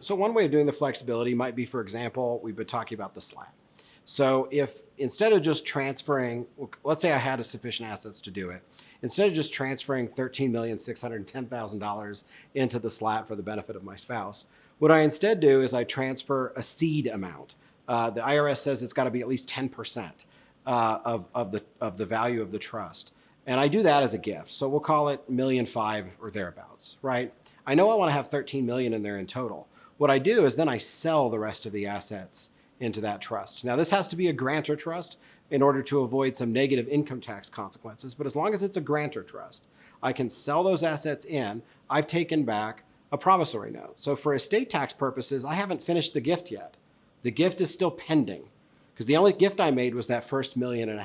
So one way of doing the flexibility might be, for example, we've been talking about the SLAT. So if instead of just transferring, let's say I had a sufficient assets to do it, instead of just transferring $13,610,000 into the SLAT for the benefit of my spouse, what I instead do is I transfer a seed amount. The IRS says it's got to be at least 10% of the value of the trust. And I do that as a gift. So we'll call it $1.5 million or thereabouts, right? I know I want to have $13 million in there in total. What I do is then I sell the rest of the assets into that trust. Now, this has to be a grantor trust in order to avoid some negative income tax consequences. But as long as it's a grantor trust, I can sell those assets in. I've taken back a promissory note. So for estate tax purposes, I haven't finished the gift yet. The gift is still pending because the only gift I made was that first $1.5 million.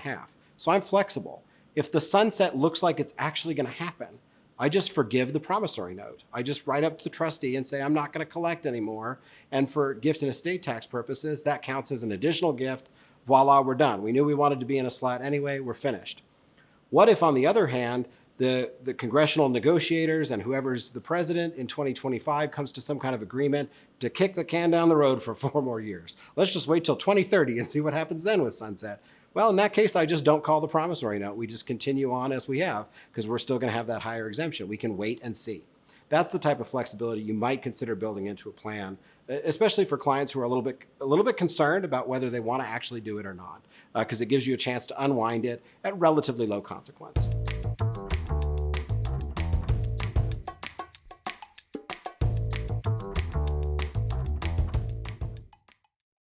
So I'm flexible. If the sunset looks like it's actually going to happen, I just forgive the promissory note. I just write up to the trustee and say, I'm not going to collect anymore. And for gift and estate tax purposes, that counts as an additional gift. Voila, we're done. We knew we wanted to be in a SLAT anyway, we're finished. What if, on the other hand, the congressional negotiators and whoever's the president in 2025 comes to some kind of agreement to kick the can down the road for 4 more years? Let's just wait till 2030 and see what happens then with sunset. Well, in that case, I just don't call the promissory note. We just continue on as we have because we're still going to have that higher exemption. We can wait and see. That's the type of flexibility you might consider building into a plan, especially for clients who are a little bit concerned about whether they want to actually do it or not, because it gives you a chance to unwind it at relatively low consequence.